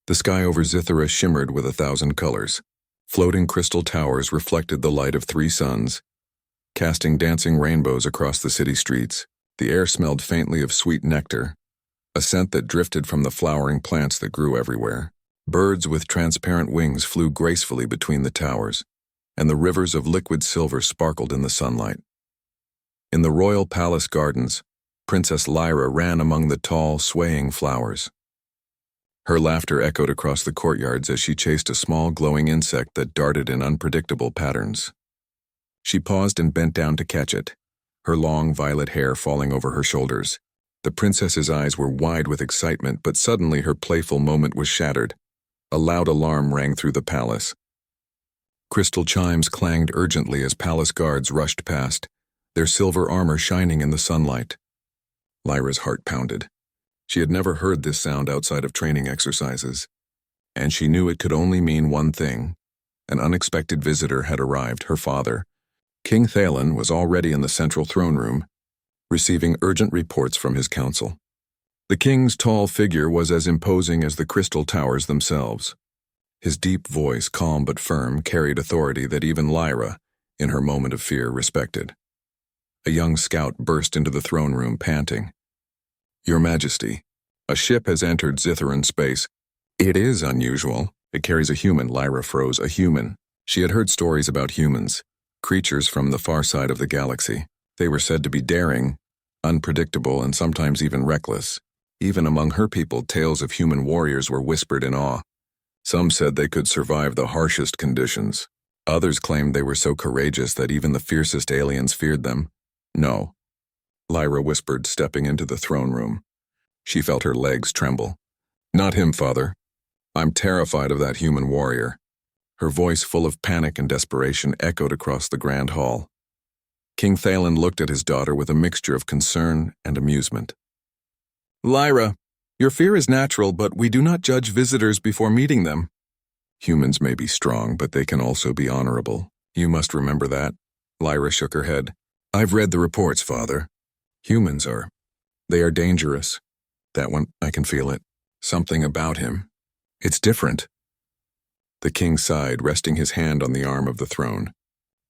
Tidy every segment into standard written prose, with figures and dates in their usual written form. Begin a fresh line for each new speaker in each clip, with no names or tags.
The sky over Zythera shimmered with 1,000 colors. Floating crystal towers reflected the light of 3 suns, casting dancing rainbows across the city streets. The air smelled faintly of sweet nectar, a scent that drifted from the flowering plants that grew everywhere. Birds with transparent wings flew gracefully between the towers, and the rivers of liquid silver sparkled in the sunlight. In the royal palace gardens, Princess Lyra ran among the tall, swaying flowers. Her laughter echoed across the courtyards as she chased a small, glowing insect that darted in unpredictable patterns. She paused and bent down to catch it, her long violet hair falling over her shoulders. The princess's eyes were wide with excitement, but suddenly her playful moment was shattered. A loud alarm rang through the palace. Crystal chimes clanged urgently as palace guards rushed past, their silver armor shining in the sunlight. Lyra's heart pounded. She had never heard this sound outside of training exercises, and she knew it could only mean one thing. An unexpected visitor had arrived, her father. King Thalen was already in the central throne room, receiving urgent reports from his council. The king's tall figure was as imposing as the crystal towers themselves. His deep voice, calm but firm, carried authority that even Lyra, in her moment of fear, respected. A young scout burst into the throne room, panting. "Your Majesty, a ship has entered Zytheran space." "It is unusual. It carries a human." Lyra froze. A human. She had heard stories about humans, creatures from the far side of the galaxy. They were said to be daring, unpredictable, and sometimes even reckless. Even among her people, tales of human warriors were whispered in awe. Some said they could survive the harshest conditions. Others claimed they were so courageous that even the fiercest aliens feared them. "No," Lyra whispered, stepping into the throne room. She felt her legs tremble. "Not him, father. I'm terrified of that human warrior." Her voice, full of panic and desperation, echoed across the grand hall. King Thalen looked at his daughter with a mixture of concern and amusement. "Lyra, your fear is natural, but we do not judge visitors before meeting them. Humans may be strong, but they can also be honorable. You must remember that." Lyra shook her head. "I've read the reports, father. Humans they are dangerous. That one, I can feel it. Something about him. It's different." The king sighed, resting his hand on the arm of the throne.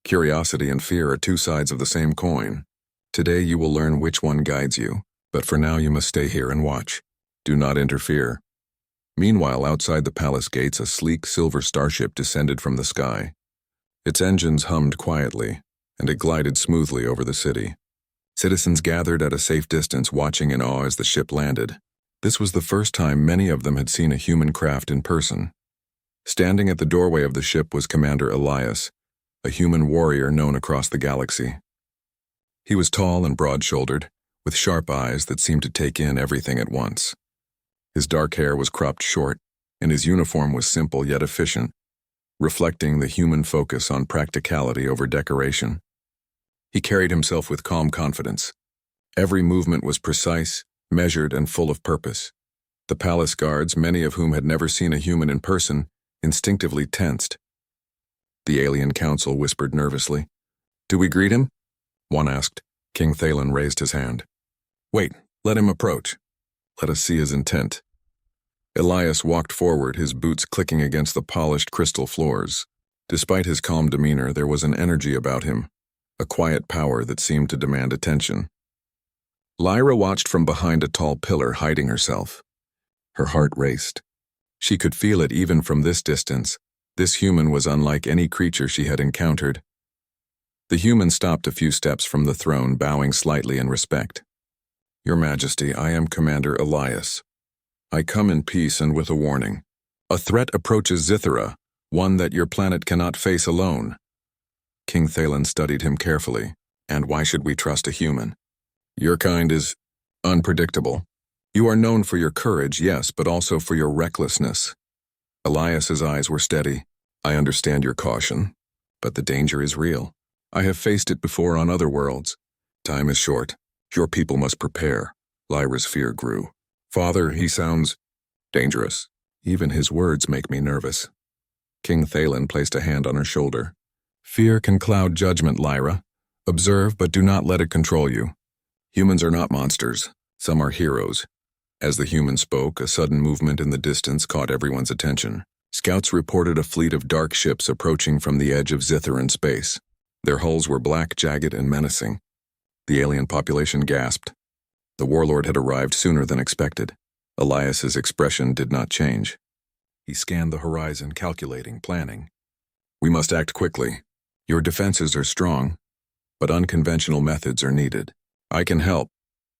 Curiosity and fear are 2 sides of the same coin. Today you will learn which one guides you, but for now you must stay here and watch. Do not interfere. Meanwhile, outside the palace gates, a sleek silver starship descended from the sky. Its engines hummed quietly, and it glided smoothly over the city. Citizens gathered at a safe distance, watching in awe as the ship landed. This was the first time many of them had seen a human craft in person. Standing at the doorway of the ship was Commander Elias, a human warrior known across the galaxy. He was tall and broad-shouldered, with sharp eyes that seemed to take in everything at once. His dark hair was cropped short, and his uniform was simple yet efficient, reflecting the human focus on practicality over decoration. He carried himself with calm confidence. Every movement was precise, measured, and full of purpose. The palace guards, many of whom had never seen a human in person, instinctively tensed. The alien council whispered nervously. "Do we greet him?" one asked. King Thalen raised his hand. "Wait, let him approach. Let us see his intent." Elias walked forward, his boots clicking against the polished crystal floors. Despite his calm demeanor, there was an energy about him, a quiet power that seemed to demand attention. Lyra watched from behind a tall pillar, hiding herself. Her heart raced. She could feel it even from this distance. This human was unlike any creature she had encountered. The human stopped a few steps from the throne, bowing slightly in respect. "Your Majesty, I am Commander Elias. I come in peace and with a warning. A threat approaches Zythera, one that your planet cannot face alone." King Thalen studied him carefully. "And why should we trust a human? Your kind is unpredictable. You are known for your courage, yes, but also for your recklessness." Elias's eyes were steady. "I understand your caution, but the danger is real. I have faced it before on other worlds. Time is short. Your people must prepare." Lyra's fear grew. "Father, he sounds dangerous. Even his words make me nervous." King Thalen placed a hand on her shoulder. "Fear can cloud judgment, Lyra. Observe, but do not let it control you. Humans are not monsters. Some are heroes. As the human spoke, a sudden movement in the distance caught everyone's attention. Scouts reported a fleet of dark ships approaching from the edge of Zitharan space. Their hulls were black, jagged, and menacing. The alien population gasped. The warlord had arrived sooner than expected. Elias's expression did not change. He scanned the horizon, calculating, planning. "We must act quickly. Your defenses are strong, but unconventional methods are needed. I can help."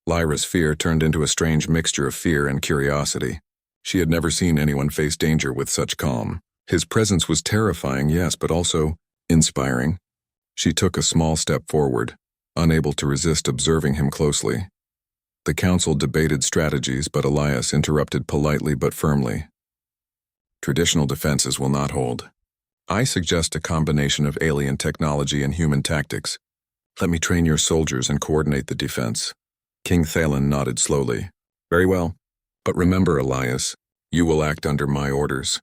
Lyra's fear turned into a strange mixture of fear and curiosity. She had never seen anyone face danger with such calm. His presence was terrifying, yes, but also inspiring. She took a small step forward, unable to resist observing him closely. The council debated strategies, but Elias interrupted politely but firmly. "Traditional defenses will not hold. I suggest a combination of alien technology and human tactics. Let me train your soldiers and coordinate the defense." King Thalen nodded slowly. "Very well. But remember, Elias, you will act under my orders.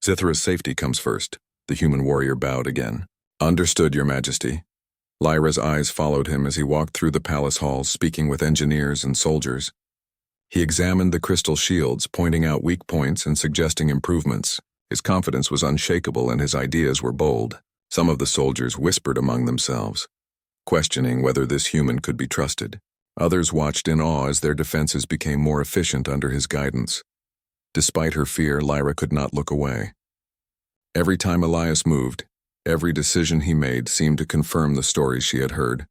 Zithra's safety comes first." The human warrior bowed again. "Understood, Your Majesty." Lyra's eyes followed him as he walked through the palace halls, speaking with engineers and soldiers. He examined the crystal shields, pointing out weak points and suggesting improvements. His confidence was unshakable and his ideas were bold. Some of the soldiers whispered among themselves, questioning whether this human could be trusted. Others watched in awe as their defenses became more efficient under his guidance. Despite her fear, Lyra could not look away. Every time Elias moved, every decision he made seemed to confirm the stories she had heard.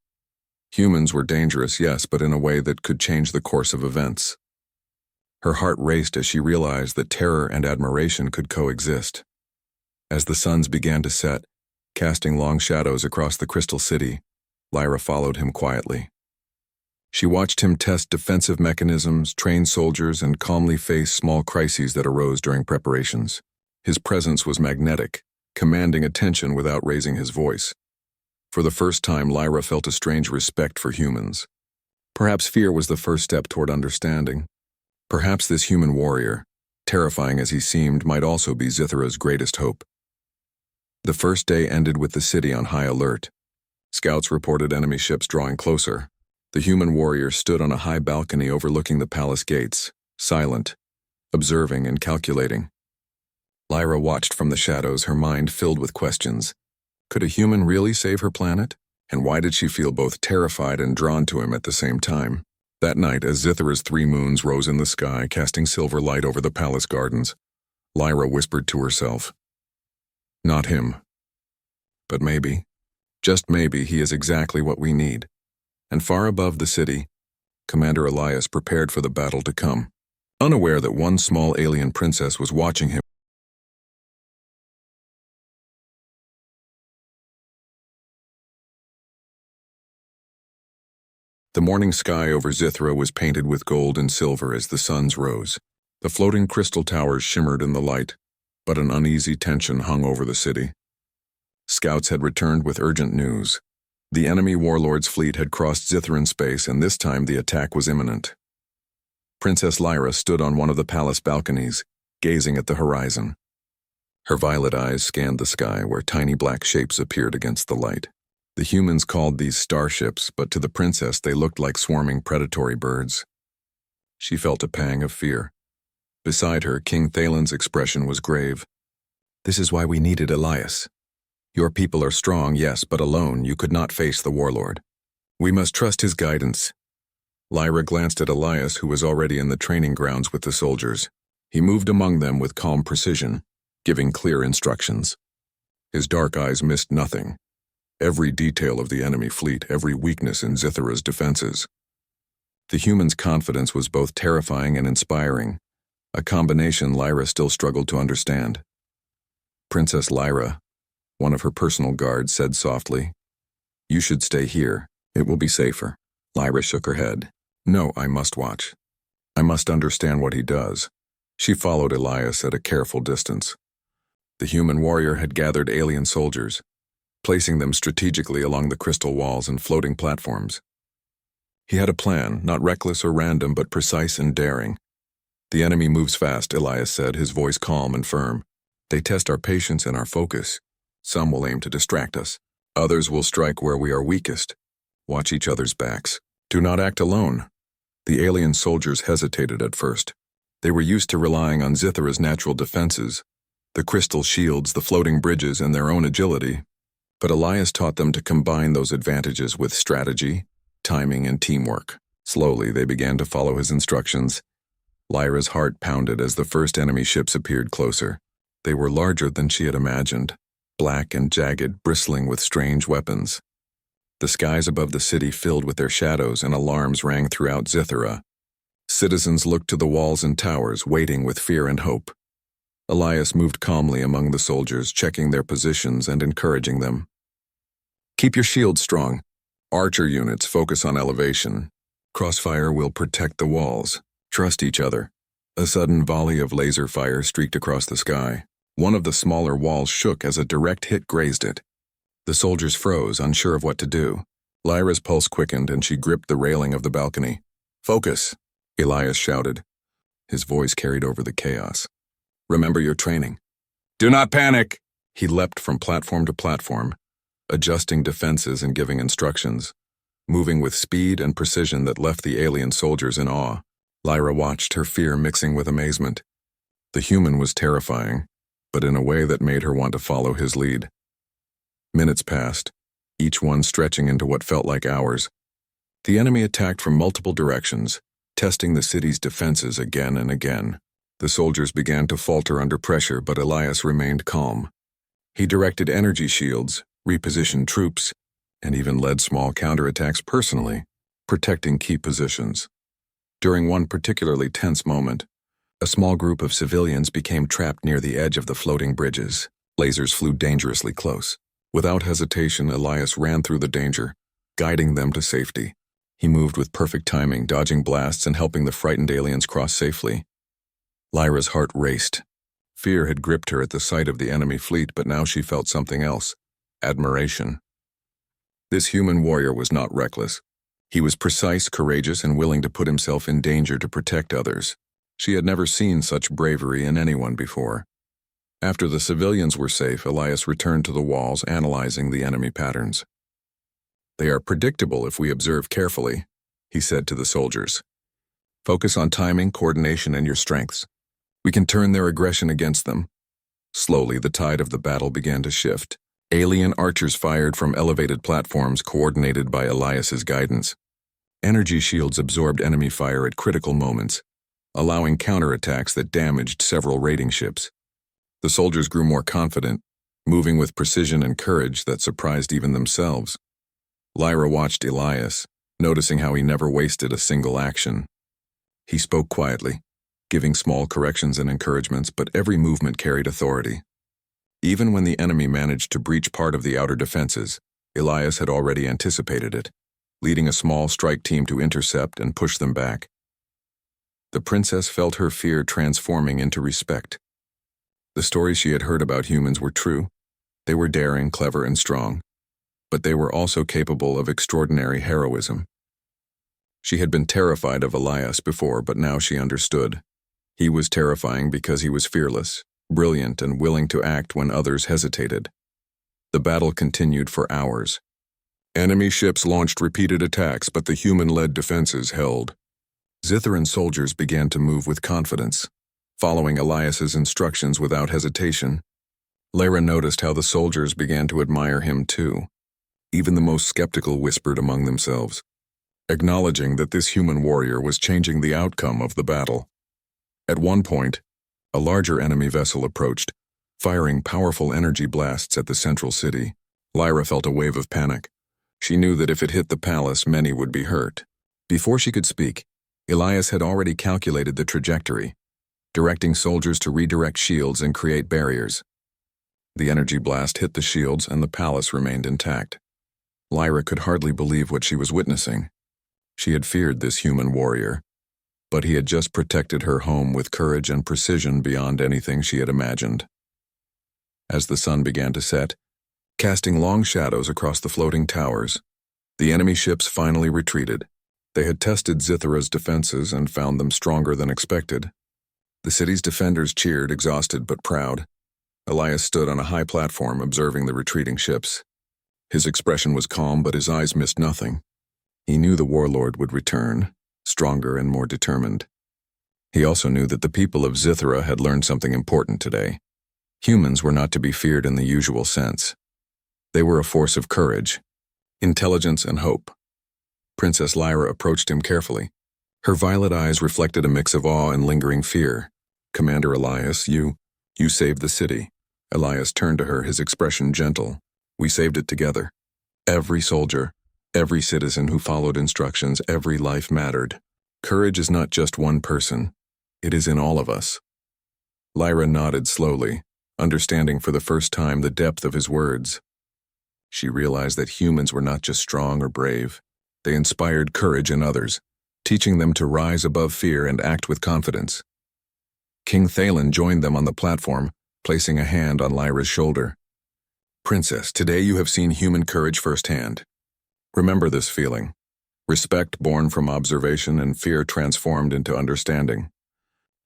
Humans were dangerous, yes, but in a way that could change the course of events. Her heart raced as she realized that terror and admiration could coexist. As the suns began to set, casting long shadows across the crystal city, Lyra followed him quietly. She watched him test defensive mechanisms, train soldiers, and calmly face small crises that arose during preparations. His presence was magnetic, commanding attention without raising his voice. For the first time, Lyra felt a strange respect for humans. Perhaps fear was the first step toward understanding. Perhaps this human warrior, terrifying as he seemed, might also be Zithra's greatest hope. The first day ended with the city on high alert. Scouts reported enemy ships drawing closer. The human warrior stood on a high balcony overlooking the palace gates, silent, observing and calculating. Lyra watched from the shadows, her mind filled with questions. Could a human really save her planet? And why did she feel both terrified and drawn to him at the same time? That night, as Zithra's 3 moons rose in the sky, casting silver light over the palace gardens, Lyra whispered to herself, "Not him. But maybe, just maybe, he is exactly what we need." And far above the city, Commander Elias prepared for the battle to come, unaware that one small alien princess was watching him. The morning sky over Zithra was painted with gold and silver as the suns rose. The floating crystal towers shimmered in the light, but an uneasy tension hung over the city. Scouts had returned with urgent news. The enemy warlord's fleet had crossed Zitharan space, and this time the attack was imminent. Princess Lyra stood on one of the palace balconies, gazing at the horizon. Her violet eyes scanned the sky, where tiny black shapes appeared against the light. The humans called these starships, but to the princess they looked like swarming predatory birds. She felt a pang of fear. Beside her, King Thalen's expression was grave. "This is why we needed Elias. Your people are strong, yes, but alone you could not face the warlord. We must trust his guidance." Lyra glanced at Elias, who was already in the training grounds with the soldiers. He moved among them with calm precision, giving clear instructions. His dark eyes missed nothing. Every detail of the enemy fleet, every weakness in Zithra's defenses. The human's confidence was both terrifying and inspiring, a combination Lyra still struggled to understand. Princess Lyra, one of her personal guards, said softly, "You should stay here. It will be safer." Lyra shook her head. "No, I must watch. I must understand what he does." She followed Elias at a careful distance. The human warrior had gathered alien soldiers, placing them strategically along the crystal walls and floating platforms. He had a plan, not reckless or random, but precise and daring. "The enemy moves fast," Elias said, his voice calm and firm. "They test our patience and our focus. Some will aim to distract us. Others will strike where we are weakest. Watch each other's backs. Do not act alone. The alien soldiers hesitated at first. They were used to relying on Zithra's natural defenses, the crystal shields, the floating bridges, and their own agility. But Elias taught them to combine those advantages with strategy, timing, and teamwork. Slowly, they began to follow his instructions. Lyra's heart pounded as the first enemy ships appeared closer. They were larger than she had imagined, black and jagged, bristling with strange weapons. The skies above the city filled with their shadows, and alarms rang throughout Zithra. Citizens looked to the walls and towers, waiting with fear and hope. Elias moved calmly among the soldiers, checking their positions and encouraging them. "Keep your shields strong. Archer units focus on elevation. Crossfire will protect the walls. Trust each other." A sudden volley of laser fire streaked across the sky. One of the smaller walls shook as a direct hit grazed it. The soldiers froze, unsure of what to do. Lyra's pulse quickened and she gripped the railing of the balcony. "Focus," Elias shouted. His voice carried over the chaos. "Remember your training." "Do not panic!" He leapt from platform to platform, adjusting defenses and giving instructions, moving with speed and precision that left the alien soldiers in awe. Lyra watched, her fear mixing with amazement. The human was terrifying, but in a way that made her want to follow his lead. Minutes passed, each one stretching into what felt like hours. The enemy attacked from multiple directions, testing the city's defenses again and again. The soldiers began to falter under pressure, but Elias remained calm. He directed energy shields, repositioned troops, and even led small counterattacks personally, protecting key positions. During one particularly tense moment, a small group of civilians became trapped near the edge of the floating bridges. Lasers flew dangerously close. Without hesitation, Elias ran through the danger, guiding them to safety. He moved with perfect timing, dodging blasts and helping the frightened aliens cross safely. Lyra's heart raced. Fear had gripped her at the sight of the enemy fleet, but now she felt something else: admiration. This human warrior was not reckless. He was precise, courageous, and willing to put himself in danger to protect others. She had never seen such bravery in anyone before. After the civilians were safe, Elias returned to the walls, analyzing the enemy patterns. "They are predictable if we observe carefully," he said to the soldiers. "Focus on timing, coordination, and your strengths. We can turn their aggression against them." Slowly, the tide of the battle began to shift. Alien archers fired from elevated platforms, coordinated by Elias's guidance. Energy shields absorbed enemy fire at critical moments, allowing counterattacks that damaged several raiding ships. The soldiers grew more confident, moving with precision and courage that surprised even themselves. Lyra watched Elias, noticing how he never wasted a single action. He spoke quietly, giving small corrections and encouragements, but every movement carried authority. Even when the enemy managed to breach part of the outer defenses, Elias had already anticipated it, leading a small strike team to intercept and push them back. The princess felt her fear transforming into respect. The stories she had heard about humans were true. They were daring, clever, and strong, but they were also capable of extraordinary heroism. She had been terrified of Elias before, but now she understood. He was terrifying because he was fearless, brilliant, and willing to act when others hesitated. The battle continued for hours. Enemy ships launched repeated attacks, but the human-led defenses held. Zithran soldiers began to move with confidence, following Elias's instructions without hesitation. Lyra noticed how the soldiers began to admire him too. Even the most skeptical whispered among themselves, acknowledging that this human warrior was changing the outcome of the battle. At one point, a larger enemy vessel approached, firing powerful energy blasts at the central city. Lyra felt a wave of panic. She knew that if it hit the palace, many would be hurt. Before she could speak, Elias had already calculated the trajectory, directing soldiers to redirect shields and create barriers. The energy blast hit the shields and the palace remained intact. Lyra could hardly believe what she was witnessing. She had feared this human warrior, but he had just protected her home with courage and precision beyond anything she had imagined. As the sun began to set, casting long shadows across the floating towers, the enemy ships finally retreated. They had tested Zithra's defenses and found them stronger than expected. The city's defenders cheered, exhausted but proud. Elias stood on a high platform observing the retreating ships. His expression was calm, but his eyes missed nothing. He knew the warlord would return, stronger and more determined. He also knew that the people of Zythera had learned something important today. Humans were not to be feared in the usual sense. They were a force of courage, intelligence, and hope. Princess Lyra approached him carefully. Her violet eyes reflected a mix of awe and lingering fear. "Commander Elias, you saved the city." Elias turned to her, his expression gentle. "We saved it together. Every soldier, every citizen who followed instructions, every life mattered. Courage is not just one person. It is in all of us." Lyra nodded slowly, understanding for the first time the depth of his words. She realized that humans were not just strong or brave. They inspired courage in others, teaching them to rise above fear and act with confidence. King Thalen joined them on the platform, placing a hand on Lyra's shoulder. "Princess, today you have seen human courage firsthand. Remember this feeling. Respect born from observation and fear transformed into understanding.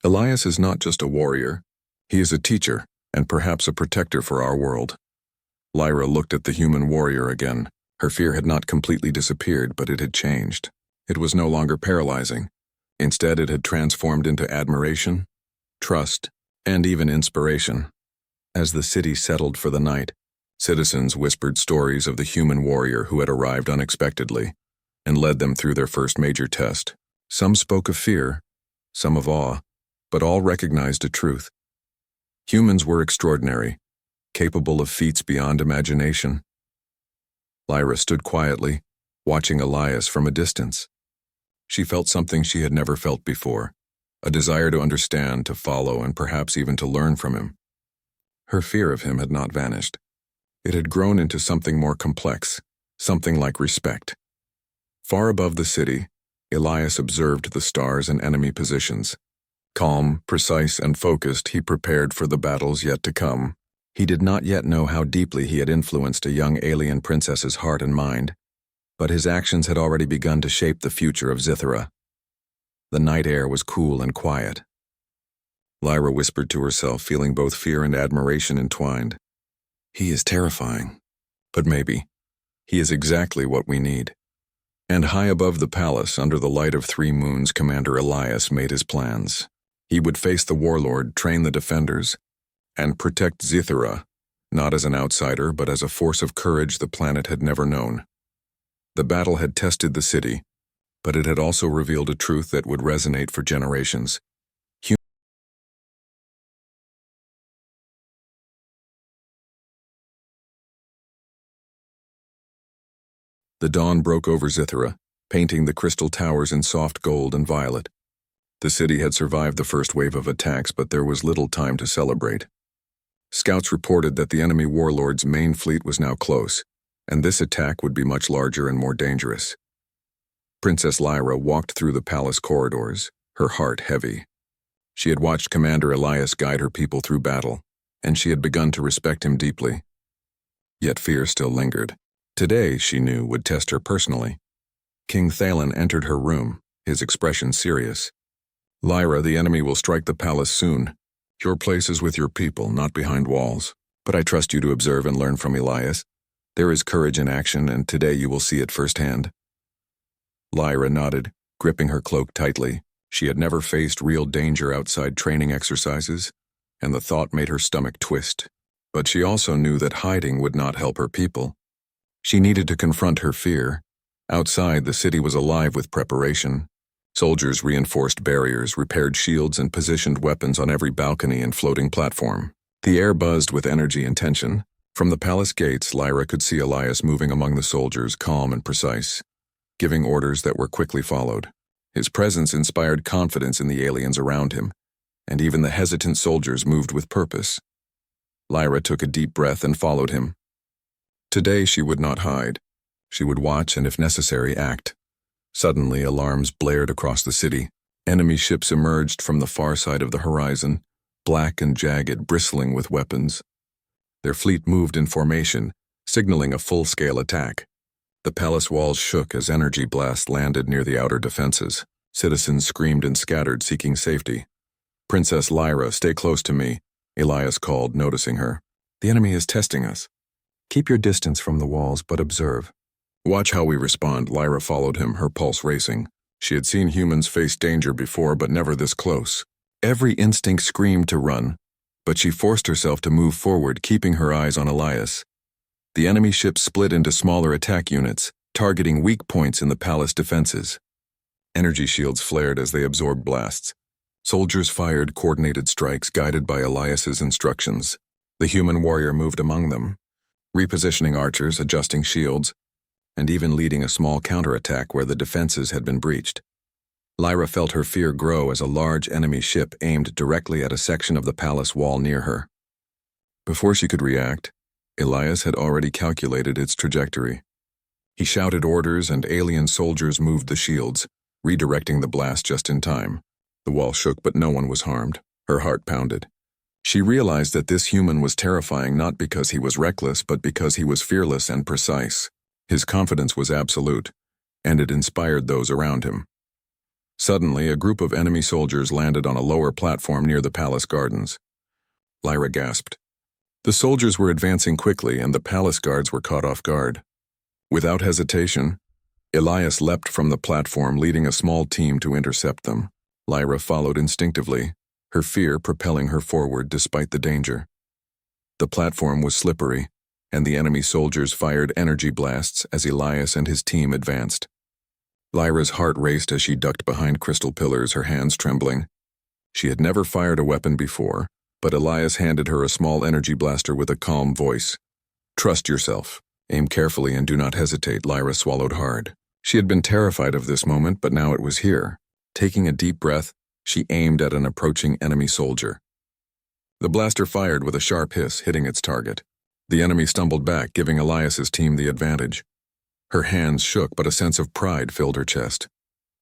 Elias is not just a warrior. He is a teacher, and perhaps a protector for our world." Lyra looked at the human warrior again. Her fear had not completely disappeared, but it had changed. It was no longer paralyzing. Instead, it had transformed into admiration, trust, and even inspiration. As the city settled for the night, citizens whispered stories of the human warrior who had arrived unexpectedly and led them through their first major test. Some spoke of fear, some of awe, but all recognized a truth. Humans were extraordinary, capable of feats beyond imagination. Lyra stood quietly, watching Elias from a distance. She felt something she had never felt before, a desire to understand, to follow, and perhaps even to learn from him. Her fear of him had not vanished. It had grown into something more complex, something like respect. Far above the city, Elias observed the stars and enemy positions. Calm, precise, and focused, he prepared for the battles yet to come. He did not yet know how deeply he had influenced a young alien princess's heart and mind, but his actions had already begun to shape the future of Zythera. The night air was cool and quiet. Lyra whispered to herself, feeling both fear and admiration entwined. "He is terrifying, but maybe he is exactly what we need." And high above the palace, under the light of 3 moons, Commander Elias made his plans. He would face the warlord, train the defenders, and protect Zythera, not as an outsider, but as a force of courage the planet had never known. The battle had tested the city, but it had also revealed a truth that would resonate for generations. The dawn broke over Zythera, painting the crystal towers in soft gold and violet. The city had survived the first wave of attacks, but there was little time to celebrate. Scouts reported that the enemy warlord's main fleet was now close, and this attack would be much larger and more dangerous. Princess Lyra walked through the palace corridors, her heart heavy. She had watched Commander Elias guide her people through battle, and she had begun to respect him deeply. Yet fear still lingered. Today, she knew, would test her personally. King Thalen entered her room, his expression serious. "Lyra, the enemy will strike the palace soon. Your place is with your people, not behind walls. But I trust you to observe and learn from Elias. There is courage in action, and today you will see it firsthand." Lyra nodded, gripping her cloak tightly. She had never faced real danger outside training exercises, and the thought made her stomach twist. But she also knew that hiding would not help her people. She needed to confront her fear. Outside, the city was alive with preparation. Soldiers reinforced barriers, repaired shields, and positioned weapons on every balcony and floating platform. The air buzzed with energy and tension. From the palace gates, Lyra could see Elias moving among the soldiers, calm and precise, giving orders that were quickly followed. His presence inspired confidence in the aliens around him, and even the hesitant soldiers moved with purpose. Lyra took a deep breath and followed him. Today she would not hide. She would watch and, if necessary, act. Suddenly, alarms blared across the city. Enemy ships emerged from the far side of the horizon, black and jagged, bristling with weapons. Their fleet moved in formation, signaling a full-scale attack. The palace walls shook as energy blasts landed near the outer defenses. Citizens screamed and scattered, seeking safety. "Princess Lyra, stay close to me," Elias called, noticing her. "The enemy is testing us. Keep your distance from the walls, but observe." "Watch how we respond." Lyra followed him, her pulse racing. She had seen humans face danger before, but never this close. Every instinct screamed to run, but she forced herself to move forward, keeping her eyes on Elias. The enemy ship split into smaller attack units, targeting weak points in the palace defenses. Energy shields flared as they absorbed blasts. Soldiers fired coordinated strikes guided by Elias's instructions. The human warrior moved among them, repositioning archers, adjusting shields, and even leading a small counterattack where the defenses had been breached. Lyra felt her fear grow as a large enemy ship aimed directly at a section of the palace wall near her. Before she could react, Elias had already calculated its trajectory. He shouted orders and alien soldiers moved the shields, redirecting the blast just in time. The wall shook, but no one was harmed. Her heart pounded. She realized that this human was terrifying not because he was reckless, but because he was fearless and precise. His confidence was absolute, and it inspired those around him. Suddenly, a group of enemy soldiers landed on a lower platform near the palace gardens. Lyra gasped. The soldiers were advancing quickly, and the palace guards were caught off guard. Without hesitation, Elias leapt from the platform, leading a small team to intercept them. Lyra followed instinctively, her fear propelling her forward despite the danger. The platform was slippery, and the enemy soldiers fired energy blasts as Elias and his team advanced. Lyra's heart raced as she ducked behind crystal pillars, her hands trembling. She had never fired a weapon before, but Elias handed her a small energy blaster with a calm voice. "Trust yourself. Aim carefully and do not hesitate." Lyra swallowed hard. She had been terrified of this moment, but now it was here. Taking a deep breath, she aimed at an approaching enemy soldier. The blaster fired with a sharp hiss, hitting its target. The enemy stumbled back, giving Elias's team the advantage. Her hands shook, but a sense of pride filled her chest.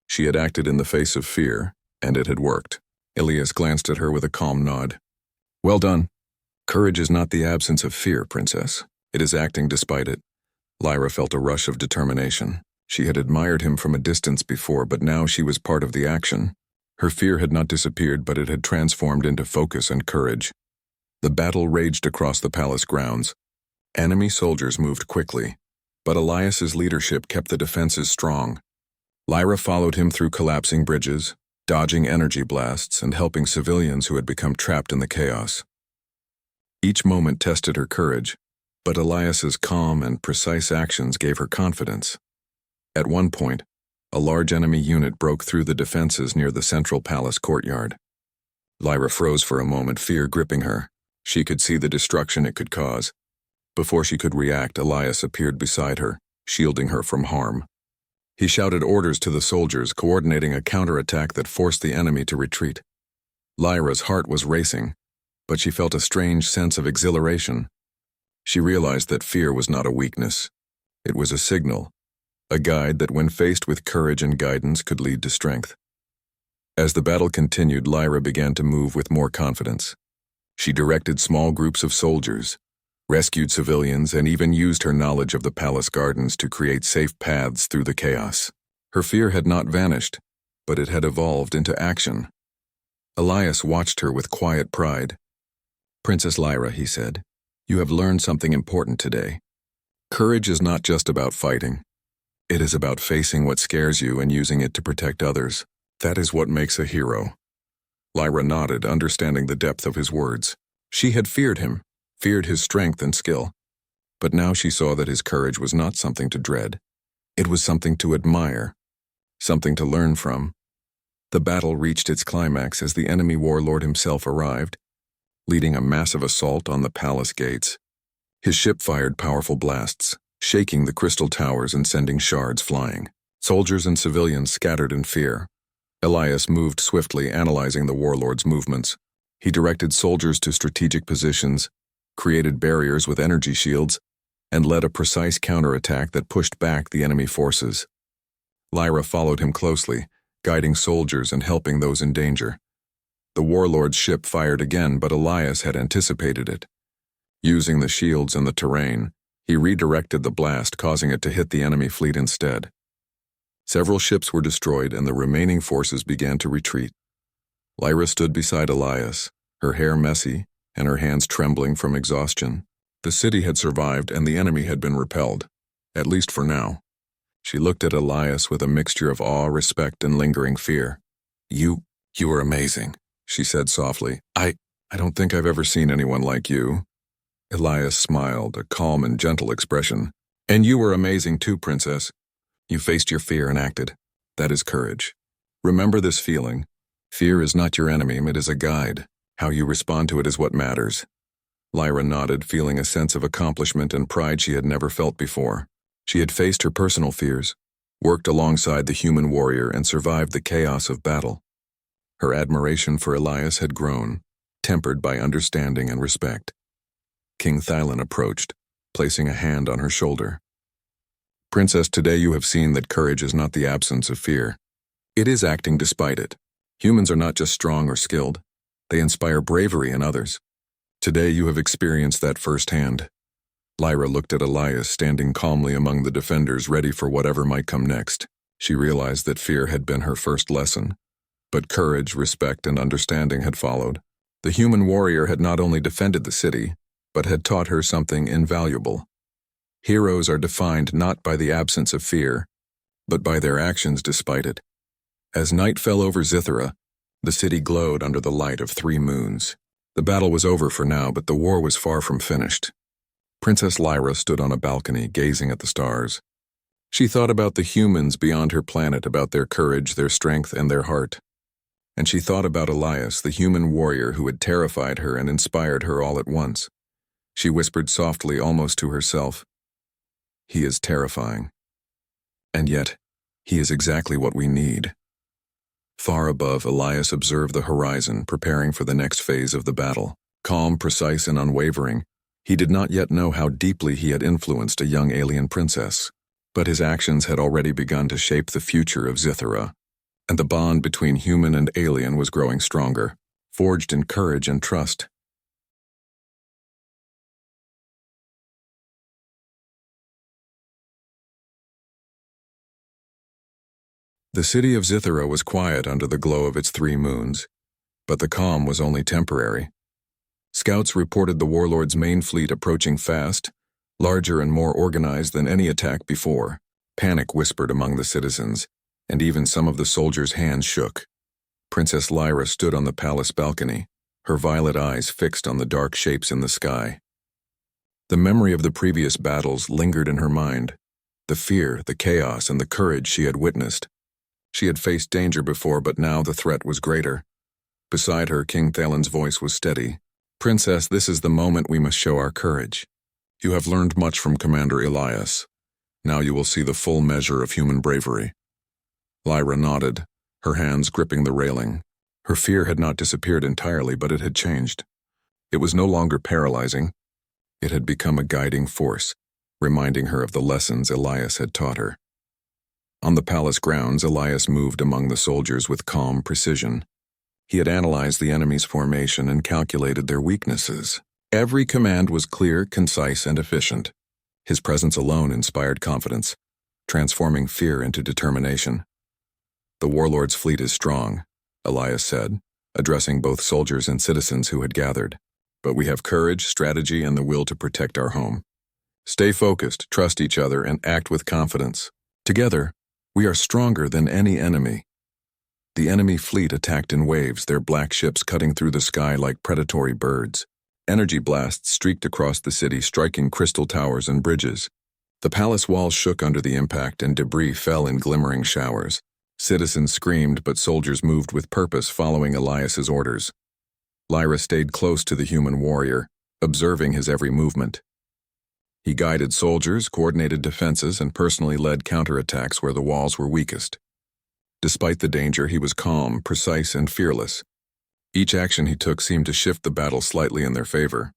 She had acted in the face of fear, and it had worked. Elias glanced at her with a calm nod. "Well done. Courage is not the absence of fear, Princess. It is acting despite it." Lyra felt a rush of determination. She had admired him from a distance before, but now she was part of the action. Her fear had not disappeared, but it had transformed into focus and courage. The battle raged across the palace grounds. Enemy soldiers moved quickly, but Elias's leadership kept the defenses strong. Lyra followed him through collapsing bridges, dodging energy blasts and helping civilians who had become trapped in the chaos. Each moment tested her courage, but Elias's calm and precise actions gave her confidence. At one point, a large enemy unit broke through the defenses near the central palace courtyard. Lyra froze for a moment, fear gripping her. She could see the destruction it could cause. Before she could react, Elias appeared beside her, shielding her from harm. He shouted orders to the soldiers, coordinating a counterattack that forced the enemy to retreat. Lyra's heart was racing, but she felt a strange sense of exhilaration. She realized that fear was not a weakness. It was a signal, a guide that when faced with courage and guidance could lead to strength. As the battle continued, Lyra began to move with more confidence. She directed small groups of soldiers, rescued civilians, and even used her knowledge of the palace gardens to create safe paths through the chaos. Her fear had not vanished, but it had evolved into action. Elias watched her with quiet pride. "Princess Lyra," he said, "you have learned something important today. Courage is not just about fighting. It is about facing what scares you and using it to protect others. That is what makes a hero." Lyra nodded, understanding the depth of his words. She had feared him, feared his strength and skill. But now she saw that his courage was not something to dread. It was something to admire, something to learn from. The battle reached its climax as the enemy warlord himself arrived, leading a massive assault on the palace gates. His ship fired powerful blasts, shaking the crystal towers and sending shards flying. Soldiers and civilians scattered in fear. Elias moved swiftly, analyzing the warlord's movements. He directed soldiers to strategic positions, created barriers with energy shields, and led a precise counterattack that pushed back the enemy forces. Lyra followed him closely, guiding soldiers and helping those in danger. The warlord's ship fired again, but Elias had anticipated it. Using the shields and the terrain, he redirected the blast, causing it to hit the enemy fleet instead. Several ships were destroyed, and the remaining forces began to retreat. Lyra stood beside Elias, her hair messy and her hands trembling from exhaustion. The city had survived, and the enemy had been repelled, at least for now. She looked at Elias with a mixture of awe, respect, and lingering fear. You were amazing, she said softly. I don't think I've ever seen anyone like you. Elias smiled, a calm and gentle expression. And you were amazing too, Princess. You faced your fear and acted. That is courage. Remember this feeling. Fear is not your enemy, it is a guide. How you respond to it is what matters. Lyra nodded, feeling a sense of accomplishment and pride she had never felt before. She had faced her personal fears, worked alongside the human warrior, and survived the chaos of battle. Her admiration for Elias had grown, tempered by understanding and respect. King Thylon approached, placing a hand on her shoulder. Princess, today you have seen that courage is not the absence of fear. It is acting despite it. Humans are not just strong or skilled. They inspire bravery in others. Today you have experienced that firsthand. Lyra looked at Elias standing calmly among the defenders, ready for whatever might come next. She realized that fear had been her first lesson, but courage, respect, and understanding had followed. The human warrior had not only defended the city, but had taught her something invaluable. Heroes are defined not by the absence of fear, but by their actions despite it. As night fell over Zithera, the city glowed under the light of 3 moons. The battle was over for now, but the war was far from finished. Princess Lyra stood on a balcony, gazing at the stars. She thought about the humans beyond her planet, about their courage, their strength, and their heart. And she thought about Elias, the human warrior who had terrified her and inspired her all at once. She whispered softly, almost to herself, "He is terrifying. And yet, he is exactly what we need." Far above, Elias observed the horizon, preparing for the next phase of the battle. Calm, precise, and unwavering, he did not yet know how deeply he had influenced a young alien princess, but his actions had already begun to shape the future of Zithera, and the bond between human and alien was growing stronger, forged in courage and trust. The city of Zithera was quiet under the glow of its 3 moons, but the calm was only temporary. Scouts reported the warlord's main fleet approaching fast, larger and more organized than any attack before. Panic whispered among the citizens, and even some of the soldiers' hands shook. Princess Lyra stood on the palace balcony, her violet eyes fixed on the dark shapes in the sky. The memory of the previous battles lingered in her mind, the fear, the chaos, and the courage she had witnessed. She had faced danger before, but now the threat was greater. Beside her, King Thylon's voice was steady. "Princess, this is the moment we must show our courage. You have learned much from Commander Elias. Now you will see the full measure of human bravery." Lyra nodded, her hands gripping the railing. Her fear had not disappeared entirely, but it had changed. It was no longer paralyzing. It had become a guiding force, reminding her of the lessons Elias had taught her. On the palace grounds, Elias moved among the soldiers with calm precision. He had analyzed the enemy's formation and calculated their weaknesses. Every command was clear, concise, and efficient. His presence alone inspired confidence, transforming fear into determination. "The warlord's fleet is strong," Elias said, addressing both soldiers and citizens who had gathered. "But we have courage, strategy, and the will to protect our home. Stay focused, trust each other, and act with confidence. Together, we are stronger than any enemy." The enemy fleet attacked in waves, their black ships cutting through the sky like predatory birds. Energy blasts streaked across the city, striking crystal towers and bridges. The palace walls shook under the impact, and debris fell in glimmering showers. Citizens screamed, but soldiers moved with purpose, following Elias's orders. Lyra stayed close to the human warrior, observing his every movement. He guided soldiers, coordinated defenses, and personally led counterattacks where the walls were weakest. Despite the danger, he was calm, precise, and fearless. Each action he took seemed to shift the battle slightly in their favor.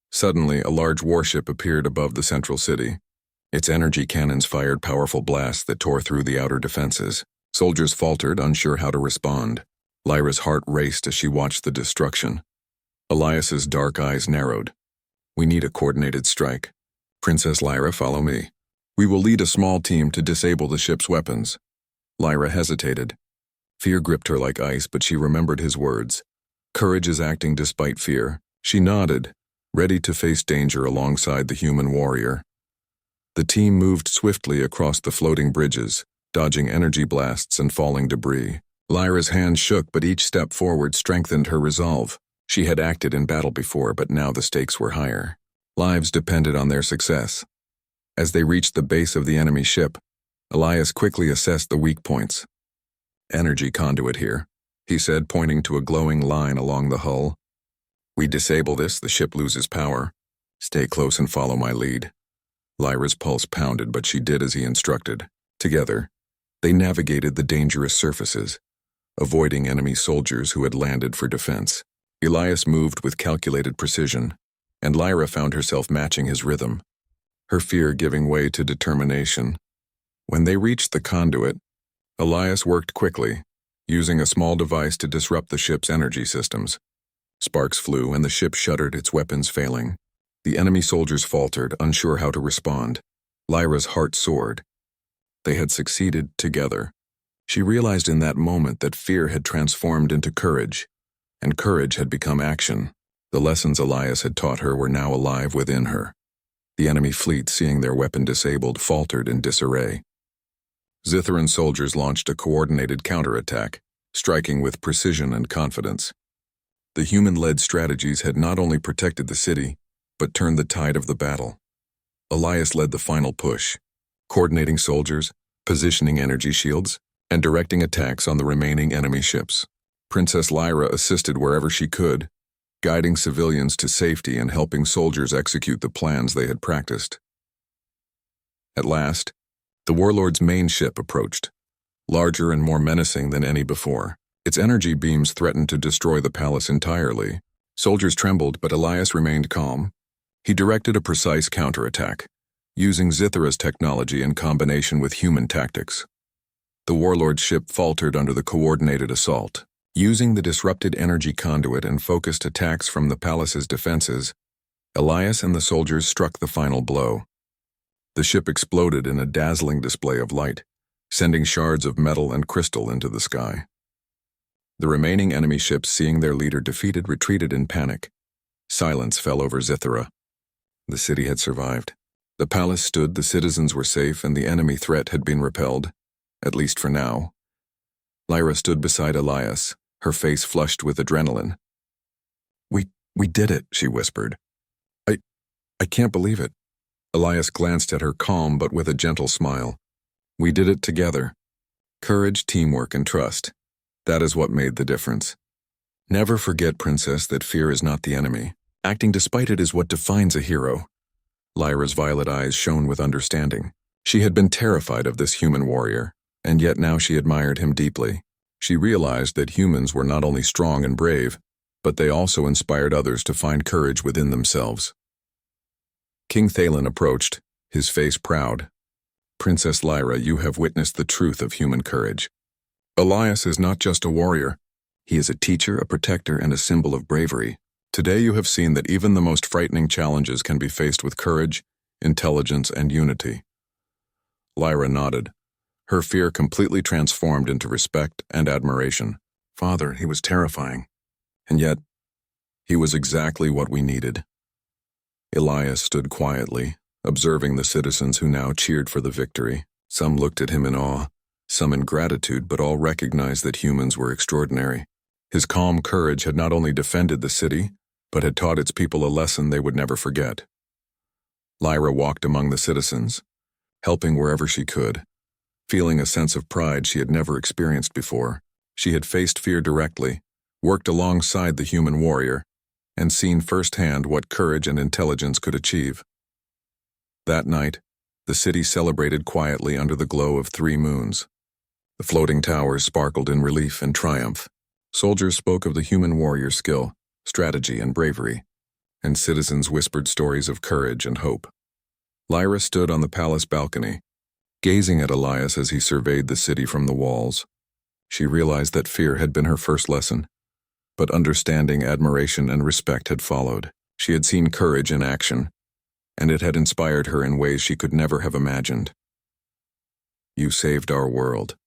Suddenly, a large warship appeared above the central city. Its energy cannons fired powerful blasts that tore through the outer defenses. Soldiers faltered, unsure how to respond. Lyra's heart raced as she watched the destruction. Elias's dark eyes narrowed. "We need a coordinated strike. Princess Lyra, follow me. We will lead a small team to disable the ship's weapons." Lyra hesitated. Fear gripped her like ice, but she remembered his words. Courage is acting despite fear. She nodded, ready to face danger alongside the human warrior. The team moved swiftly across the floating bridges, dodging energy blasts and falling debris. Lyra's hands shook, but each step forward strengthened her resolve. She had acted in battle before, but now the stakes were higher. Lives depended on their success. As they reached the base of the enemy ship, Elias quickly assessed the weak points. "Energy conduit here," he said, pointing to a glowing line along the hull. "We disable this, the ship loses power. Stay close and follow my lead." Lyra's pulse pounded, but she did as he instructed. Together, they navigated the dangerous surfaces, avoiding enemy soldiers who had landed for defense. Elias moved with calculated precision, and Lyra found herself matching his rhythm, her fear giving way to determination. When they reached the conduit, Elias worked quickly, using a small device to disrupt the ship's energy systems. Sparks flew and the ship shuddered, its weapons failing. The enemy soldiers faltered, unsure how to respond. Lyra's heart soared. They had succeeded together. She realized in that moment that fear had transformed into courage, and courage had become action. The lessons Elias had taught her were now alive within her. The enemy fleet, seeing their weapon disabled, faltered in disarray. Zitharan soldiers launched a coordinated counterattack, striking with precision and confidence. The human-led strategies had not only protected the city, but turned the tide of the battle. Elias led the final push, coordinating soldiers, positioning energy shields, and directing attacks on the remaining enemy ships. Princess Lyra assisted wherever she could, guiding civilians to safety and helping soldiers execute the plans they had practiced. At last, the warlord's main ship approached, larger and more menacing than any before. Its energy beams threatened to destroy the palace entirely. Soldiers trembled, but Elias remained calm. He directed a precise counterattack, using Zithara's technology in combination with human tactics. The warlord's ship faltered under the coordinated assault. Using the disrupted energy conduit and focused attacks from the palace's defenses, Elias and the soldiers struck the final blow. The ship exploded in a dazzling display of light, sending shards of metal and crystal into the sky. The remaining enemy ships, seeing their leader defeated, retreated in panic. Silence fell over Zithara. The city had survived. The palace stood, the citizens were safe, and the enemy threat had been repelled, at least for now. Lyra stood beside Elias, her face flushed with adrenaline. We did it," she whispered. I can't believe it." Elias glanced at her, calm but with a gentle smile. "We did it together. Courage, teamwork, and trust. That is what made the difference. Never forget, Princess, that fear is not the enemy. Acting despite it is what defines a hero." Lyra's violet eyes shone with understanding. She had been terrified of this human warrior, and yet now she admired him deeply. She realized that humans were not only strong and brave, but they also inspired others to find courage within themselves. King Thalen approached, his face proud. "Princess Lyra, you have witnessed the truth of human courage. Elias is not just a warrior. He is a teacher, a protector, and a symbol of bravery. Today you have seen that even the most frightening challenges can be faced with courage, intelligence, and unity." Lyra nodded, her fear completely transformed into respect and admiration. "Father, he was terrifying. And yet, he was exactly what we needed." Elias stood quietly, observing the citizens who now cheered for the victory. Some looked at him in awe, some in gratitude, but all recognized that humans were extraordinary. His calm courage had not only defended the city, but had taught its people a lesson they would never forget. Lyra walked among the citizens, helping wherever she could, feeling a sense of pride she had never experienced before. She had faced fear directly, worked alongside the human warrior, and seen firsthand what courage and intelligence could achieve. That night, the city celebrated quietly under the glow of 3 moons. The floating towers sparkled in relief and triumph. Soldiers spoke of the human warrior's skill, strategy, and bravery, and citizens whispered stories of courage and hope. Lyra stood on the palace balcony, gazing at Elias as he surveyed the city from the walls. She realized that fear had been her first lesson, but understanding, admiration, and respect had followed. She had seen courage in action, and it had inspired her in ways she could never have imagined. "You saved our world,"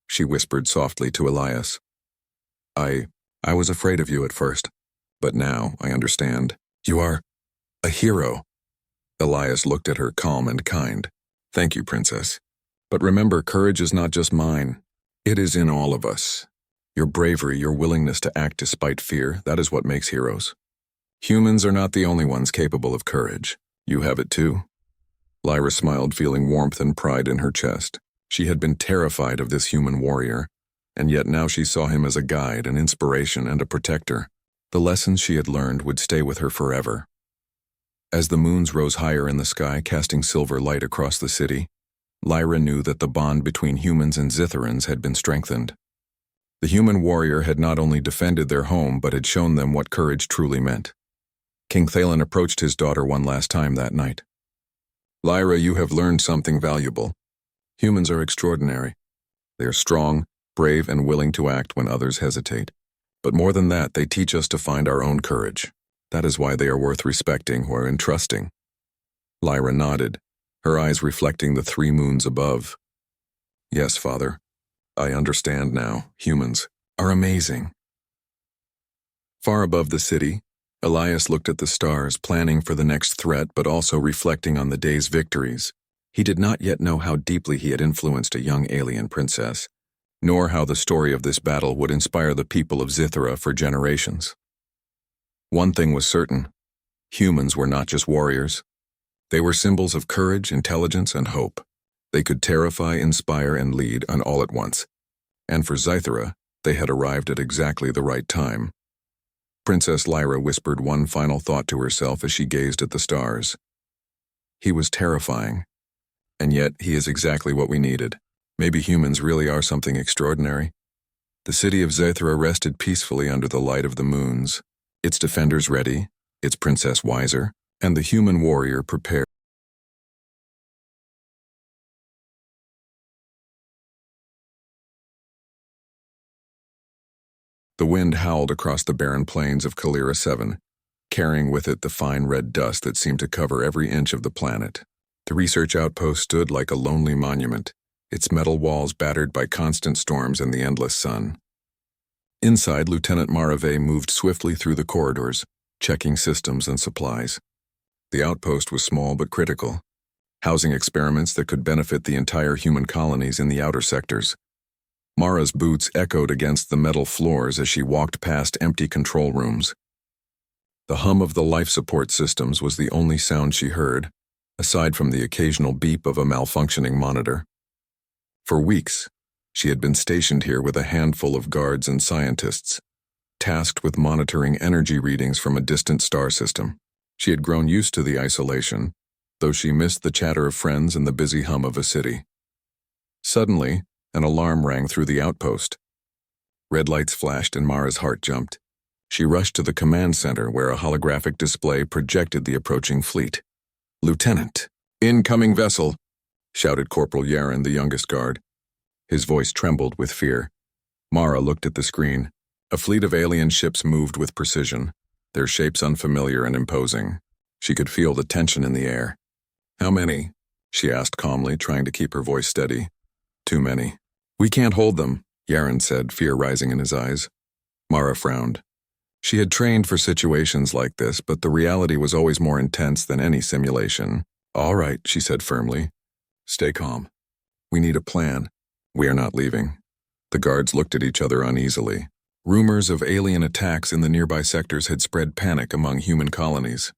she whispered softly to Elias. I was afraid of you at first, but now I understand. You are a hero, Elias looked at her calm and kind. "Thank you, Princess. But remember, courage is not just mine. It is in all of us. Your bravery, your willingness to act despite fear, that is what makes heroes. Humans are not the only ones capable of courage. You have it too." Lyra smiled, feeling warmth and pride in her chest. She had been terrified of this human warrior, and yet now she saw him as a guide, an inspiration, and a protector. The lessons she had learned would stay with her forever. As the moons rose higher in the sky, casting silver light across the city, Lyra knew that the bond between humans and Zitherans had been strengthened. The human warrior had not only defended their home, but had shown them what courage truly meant. King Thalen approached his daughter one last time that night. "Lyra, you have learned something valuable. Humans are extraordinary. They are strong, brave, and willing to act when others hesitate. But more than that, they teach us to find our own courage. That is why they are worth respecting or entrusting." Lyra nodded, her eyes reflecting the 3 moons above. "Yes, Father. I understand now. Humans are amazing." Far above the city, Elias looked at the stars, planning for the next threat but also reflecting on the day's victories. He did not yet know how deeply he had influenced a young alien princess, nor how the story of this battle would inspire the people of Zithera for generations. One thing was certain: humans were not just warriors. They were symbols of courage, intelligence, and hope. They could terrify, inspire, and lead on all at once. And for Zithera, they had arrived at exactly the right time. Princess Lyra whispered one final thought to herself as she gazed at the stars. He was terrifying, and yet he is exactly what we needed. Maybe humans really are something extraordinary. The city of Zithera rested peacefully under the light of the moons, its defenders ready, its princess wiser, and the human warrior prepared. The wind howled across the barren plains of Kalira 7, carrying with it the fine red dust that seemed to cover every inch of the planet. The research outpost stood like a lonely monument, its metal walls battered by constant storms and the endless sun. Inside, Lieutenant Marave moved swiftly through the corridors, checking systems and supplies. The outpost was small but critical, housing experiments that could benefit the entire human colonies in the outer sectors. Mara's boots echoed against the metal floors as she walked past empty control rooms. The hum of the life support systems was the only sound she heard, aside from the occasional beep of a malfunctioning monitor. For weeks, she had been stationed here with a handful of guards and scientists, tasked with monitoring energy readings from a distant star system. She had grown used to the isolation, though she missed the chatter of friends and the busy hum of a city. Suddenly, an alarm rang through the outpost. Red lights flashed and Mara's heart jumped. She rushed to the command center where a holographic display projected the approaching fleet. "Lieutenant, incoming vessel," shouted Corporal Yaren, the youngest guard. His voice trembled with fear. Mara looked at the screen. A fleet of alien ships moved with precision, their shapes unfamiliar and imposing. She could feel the tension in the air. "How many?" she asked calmly, trying to keep her voice steady. "Too many. We can't hold them," Yaren said, fear rising in his eyes. Mara frowned. She had trained for situations like this, but the reality was always more intense than any simulation. "All right," she said firmly. "Stay calm. We need a plan. We are not leaving." The guards looked at each other uneasily. Rumors of alien attacks in the nearby sectors had spread panic among human colonies.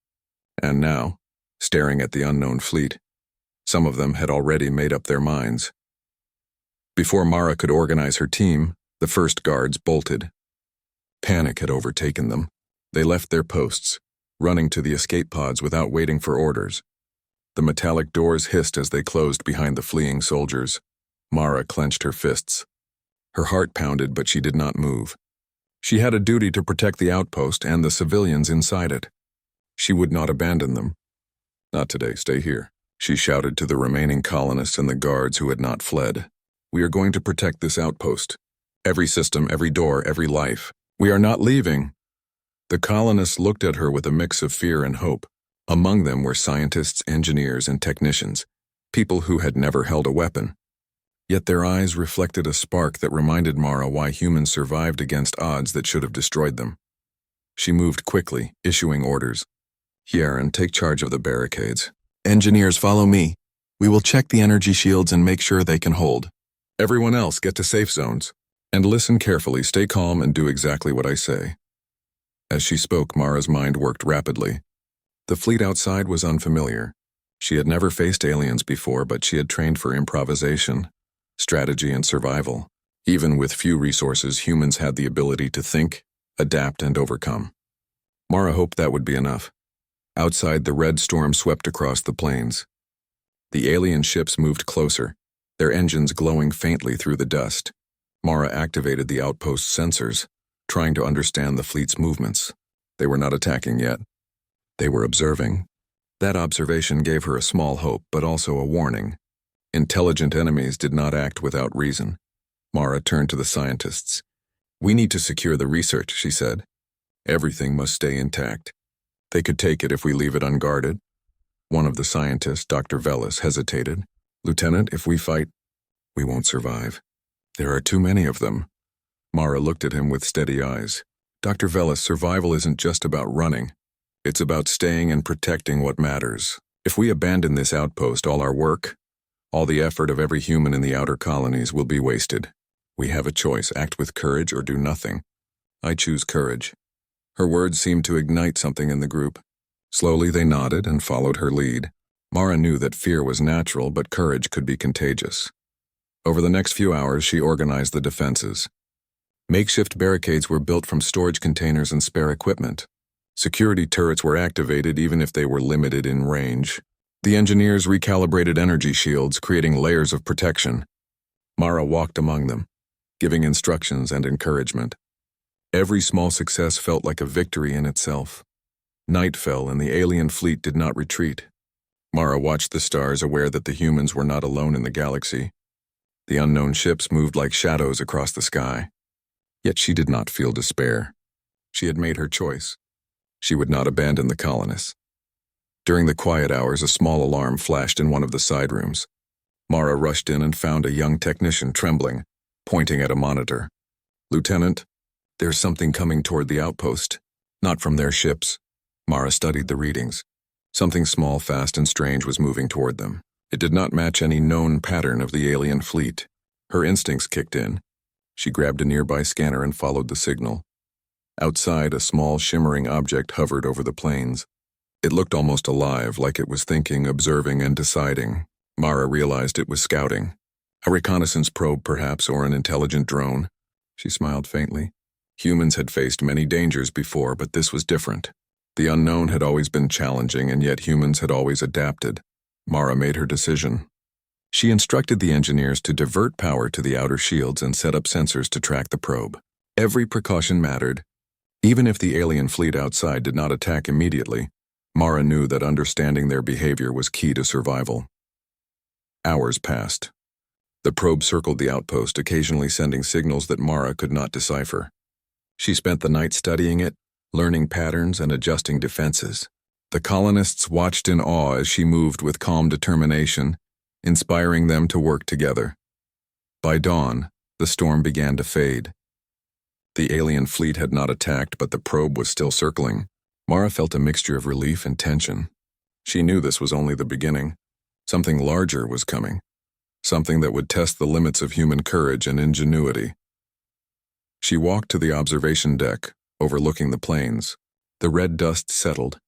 And now, staring at the unknown fleet, some of them had already made up their minds. Before Mara could organize her team, the first guards bolted. Panic had overtaken them. They left their posts, running to the escape pods without waiting for orders. The metallic doors hissed as they closed behind the fleeing soldiers. Mara clenched her fists. Her heart pounded, but she did not move. She had a duty to protect the outpost and the civilians inside it. She would not abandon them. "Not today, stay here," she shouted to the remaining colonists and the guards who had not fled. "We are going to protect this outpost. Every system, every door, every life. We are not leaving." The colonists looked at her with a mix of fear and hope. Among them were scientists, engineers, and technicians, people who had never held a weapon. Yet their eyes reflected a spark that reminded Mara why humans survived against odds that should have destroyed them. She moved quickly, issuing orders. "Yaren, take charge of the barricades. Engineers, follow me. We will check the energy shields and make sure they can hold. Everyone else, get to safe zones. And listen carefully, stay calm, and do exactly what I say." As she spoke, Mara's mind worked rapidly. The fleet outside was unfamiliar. She had never faced aliens before, but she had trained for improvisation, strategy, and survival. Even with few resources, humans had the ability to think, adapt, and overcome. Mara hoped that would be enough. Outside, the red storm swept across the plains. The alien ships moved closer, their engines glowing faintly through the dust. Mara activated the outpost's sensors, trying to understand the fleet's movements. They were not attacking yet. They were observing. That observation gave her a small hope, but also a warning. Intelligent enemies did not act without reason. Mara turned to the scientists. "We need to secure the research," she said. "Everything must stay intact. They could take it if we leave it unguarded." One of the scientists, Dr. Velis, hesitated. "Lieutenant, if we fight, we won't survive. There are too many of them." Mara looked at him with steady eyes. "Dr. Velis, survival isn't just about running. It's about staying and protecting what matters. If we abandon this outpost, all our work, all the effort of every human in the outer colonies will be wasted. We have a choice, act with courage or do nothing. I choose courage." Her words seemed to ignite something in the group. Slowly they nodded and followed her lead. Mara knew that fear was natural, but courage could be contagious. Over the next few hours, she organized the defenses. Makeshift barricades were built from storage containers and spare equipment. Security turrets were activated even if they were limited in range. The engineers recalibrated energy shields, creating layers of protection. Mara walked among them, giving instructions and encouragement. Every small success felt like a victory in itself. Night fell and the alien fleet did not retreat. Mara watched the stars, aware that the humans were not alone in the galaxy. The unknown ships moved like shadows across the sky. Yet she did not feel despair. She had made her choice. She would not abandon the colonists. During the quiet hours, a small alarm flashed in one of the side rooms. Mara rushed in and found a young technician trembling, pointing at a monitor. "Lieutenant, there's something coming toward the outpost. Not from their ships." Mara studied the readings. Something small, fast, and strange was moving toward them. It did not match any known pattern of the alien fleet. Her instincts kicked in. She grabbed a nearby scanner and followed the signal. Outside, a small, shimmering object hovered over the plains. It looked almost alive, like it was thinking, observing, and deciding. Mara realized it was scouting. A reconnaissance probe, perhaps, or an intelligent drone. She smiled faintly. Humans had faced many dangers before, but this was different. The unknown had always been challenging, and yet humans had always adapted. Mara made her decision. She instructed the engineers to divert power to the outer shields and set up sensors to track the probe. Every precaution mattered. Even if the alien fleet outside did not attack immediately, Mara knew that understanding their behavior was key to survival. Hours passed. The probe circled the outpost, occasionally sending signals that Mara could not decipher. She spent the night studying it, learning patterns and adjusting defenses. The colonists watched in awe as she moved with calm determination, inspiring them to work together. By dawn, the storm began to fade. The alien fleet had not attacked, but the probe was still circling. Mara felt a mixture of relief and tension. She knew this was only the beginning. Something larger was coming. Something that would test the limits of human courage and ingenuity. She walked to the observation deck, overlooking the plains. The red dust settled,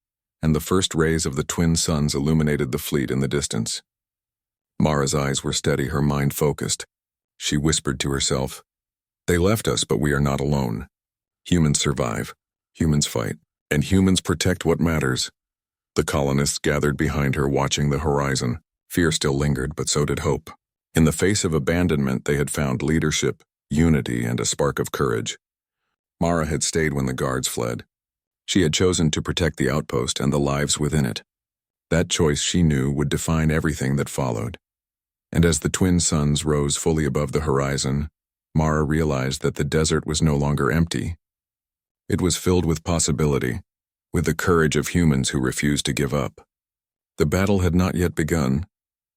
and the first rays of the twin suns illuminated the fleet in the distance. Mara's eyes were steady, her mind focused. She whispered to herself, "They left us, but we are not alone. Humans survive, humans fight, and humans protect what matters." The colonists gathered behind her, watching the horizon. Fear still lingered, but so did hope. In the face of abandonment, they had found leadership, unity, and a spark of courage. Mara had stayed when the guards fled. She had chosen to protect the outpost and the lives within it. That choice, she knew, would define everything that followed. And as the twin suns rose fully above the horizon, Mara realized that the desert was no longer empty. It was filled with possibility, with the courage of humans who refused to give up. The battle had not yet begun,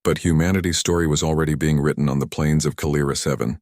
but humanity's story was already being written on the plains of Kalira 7.